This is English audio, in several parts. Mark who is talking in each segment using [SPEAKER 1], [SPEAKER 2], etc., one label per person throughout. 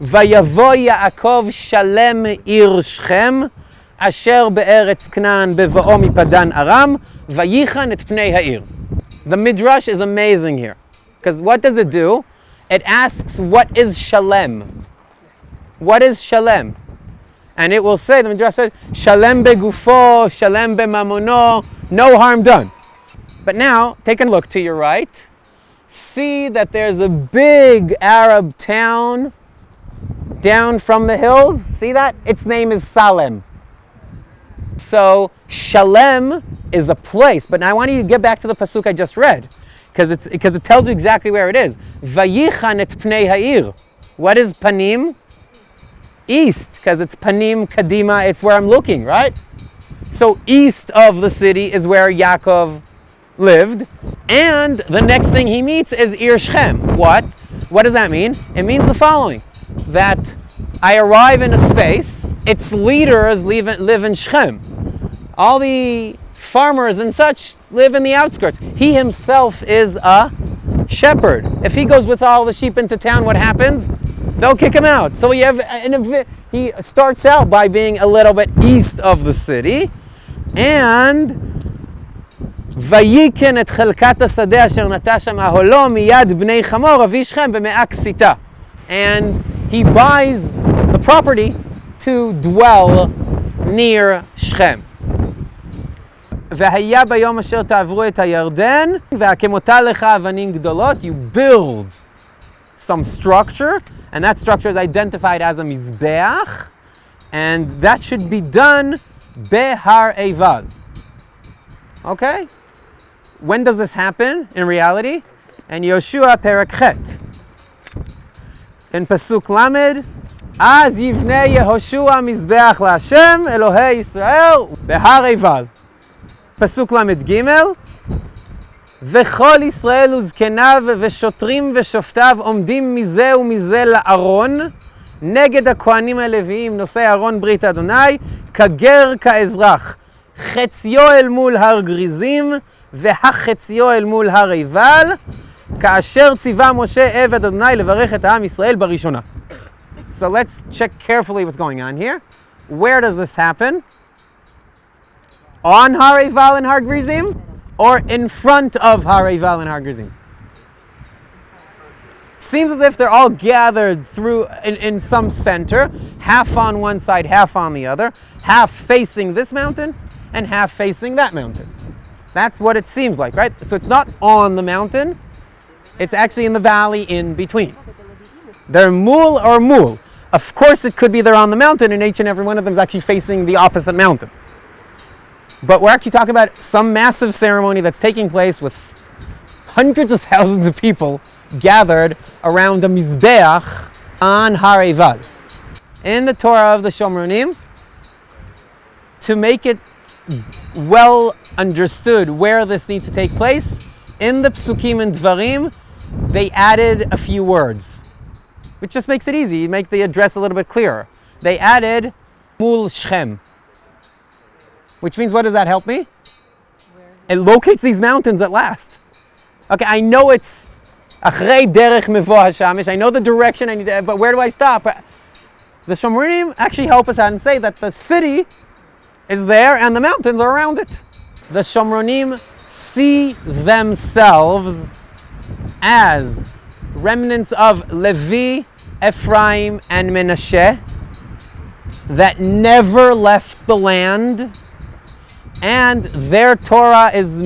[SPEAKER 1] Vayavo Yaakov shalem ir Shechem, asher be'eretz Knan beva'o mipadan Aram, vayichan et pnei ha'ir. The Midrash is amazing here. Because what does it do? It asks, what is Shalem? What is Shalem? And it will say, the Midrash says, Shalem begufo, Shalem bemamono, no harm done. But now, take a look to your right. See that there's a big Arab town down from the hills. See that? Its name is Salem. So, Shalem is a place. But now I want you to get back to the pasuk I just read. Because it tells you exactly where it is. Vayichan et pnei ha'ir. What is panim? East, because it's panim kadima, it's where I'm looking, right? So east of the city is where Yaakov lived, and the next thing he meets is Ir Shechem. What? What does that mean? It means the following, that I arrive in a space, its leaders live in Shechem. All the farmers and such live in the outskirts. He himself is a shepherd. If he goes with all the sheep into town, what happens? They'll kick him out. So he starts out by being a little bit east of the city, and Vayiken et chelkat hasadeh asher nata sham aholo miyad bnei chamor avi Shechem b'me'a ksita. And he buys the property to dwell near Shechem. והיה ביום אשר תעברו את הירדן, והקמותה לך אבנים גדולות. You build some structure, and that structure is identified as a mizbeach, and that should be done behar Eival. Okay? When does this happen in reality? And Yoshua Perek Chet. In Pasuk Lamed, Az yivnei Yehoshua mizbeach laHashem Elohei Yisrael behar Eival. Pasuk Lamed Gimel, וכל ישראל וזקניו ושוטרים ושופטיו עומדים מזה ומזה לארון נגד הכהנים הלוויים נושאי ארון ברית אדוני כגר כאזרח חציו אל מול הר גריזים והחציו אל מול הר עיבל כאשר ציווה משה עבד אדוני לברך את העם ישראל בראשונה. So let's check carefully what's going on here. Where does this happen? On Har Eival and Har Grizim? Or in front of Har Eival and Har Grizim? Seems as if they're all gathered through in some center, half on one side, half on the other, half facing this mountain and half facing that mountain. That's what it seems like, right? So it's not on the mountain, it's actually in the valley in between. They're mul or mul. Of course it could be they're on the mountain and each and every one of them is actually facing the opposite mountain. But we're actually talking about some massive ceremony that's taking place with hundreds of thousands of people gathered around the Mizbeach on Har Eival. In the Torah of the Shomronim, to make it well understood where this needs to take place, in the Psukim and Dvarim, they added a few words, which just makes it easy, make the address a little bit clearer. They added Mul Shechem. Which means, what does that help me? It locates these mountains at last. Okay, I know it's Achrei Derech Mevo HaShamesh. I know the direction I need to, but where do I stop? The Shomronim actually help us out and say that the city is there and the mountains are around it. The Shomronim see themselves as remnants of Levi, Ephraim, and Menashe that never left the land. And their Torah is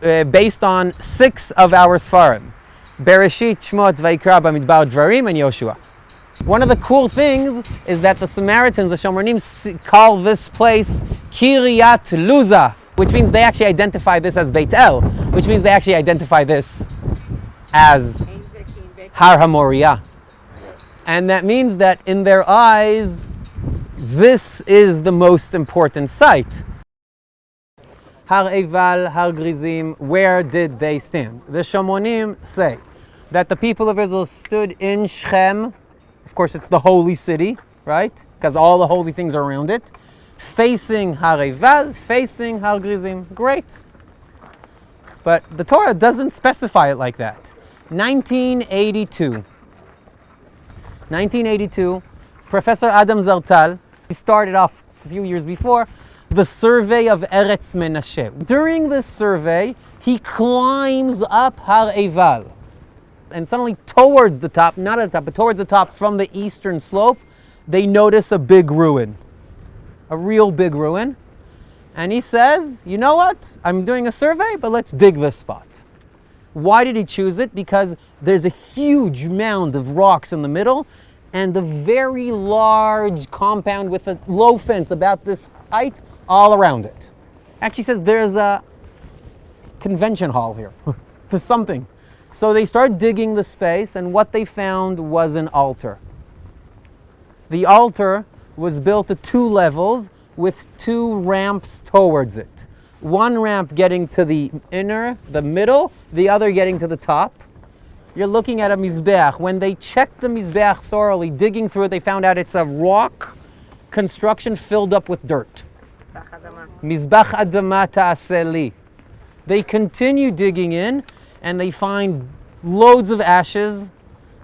[SPEAKER 1] based on 6 of our Sfarim. Bereshit, Shmot, Vayikra, Bamidbar, Dvarim, and Yoshua. One of the cool things is that the Samaritans, the Shomronim, call this place Kiryat Luza, which means they actually identify this as Beit El, which means they actually identify this as Har HaMoriah. And that means that in their eyes, this is the most important site. Har Eival, Har Grizim, where did they stand? The Shomronim say that the people of Israel stood in Shechem. Of course, it's the holy city, right? Because all the holy things are around it. Facing Har Eival, facing Har Grizim. Great. But the Torah doesn't specify it like that. 1982. 1982, Professor Adam Zartal, he started off a few years before, the survey of Eretz Menashe. During this survey, he climbs up Har Eival. And suddenly towards the top, not at the top, but towards the top from the eastern slope, they notice a big ruin. A real big ruin. And he says, you know what? I'm doing a survey, but let's dig this spot. Why did he choose it? Because there's a huge mound of rocks in the middle and a very large compound with a low fence about this height all around it. Actually says there's a convention hall here. There's something. So they start digging the space, and what they found was an altar. The altar was built at 2 levels with 2 ramps towards it. One ramp getting to the middle, the other getting to the top. You're looking at a mizbeach. When they checked the mizbeach thoroughly, digging through it, they found out it's a rock construction filled up with dirt. Mizbach adama ta'aseli. They continue digging in, and they find loads of ashes,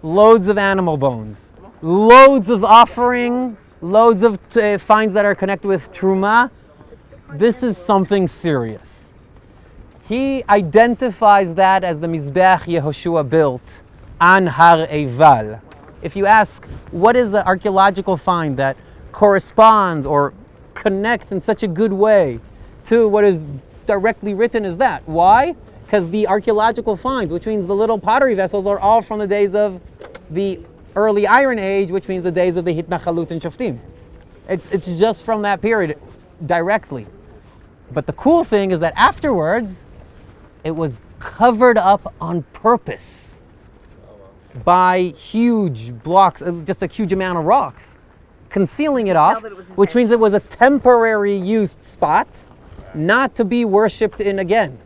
[SPEAKER 1] loads of animal bones, loads of offerings, loads of finds that are connected with truma. This is something serious. He identifies that as the Mizbeach Yehoshua built on Har Eival. If you ask, what is the archaeological find that corresponds or connects in such a good way to what is directly written, is that? Why? Because the archaeological finds, which means the little pottery vessels, are all from the days of the early Iron Age, which means the days of the Hitnachalut and Shoftim. It's just from that period directly. But the cool thing is that afterwards, it was covered up on purpose by huge blocks, just a huge amount of rocks, concealing it off, which means it was a temporary used spot, not to be worshipped in again.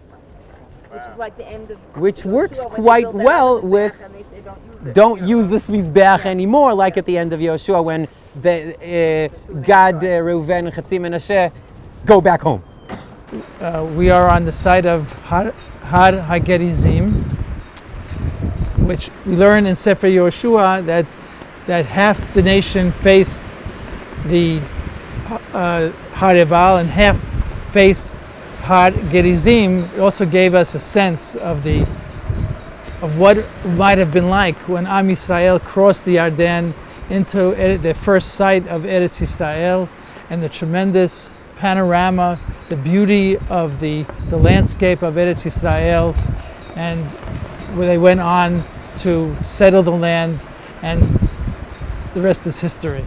[SPEAKER 2] Which is like the end of...
[SPEAKER 1] Which works quite well with, don't use this Mizbeach anymore, like at the end of Yoshua when the Gad, Reuven, and Chatzi Menashe go back home.
[SPEAKER 3] We are on the site of Har HaGerizim, which we learn in Sefer Yoshua that half the nation faced the Har Eival and half faced Har Gerizim. It also gave us a sense of what it might have been like when Am Yisrael crossed the Yarden into the first site of Eretz Yisrael, and the tremendous panorama, the beauty of the landscape of Eretz Yisrael, and where they went on to settle the land, and the rest is history.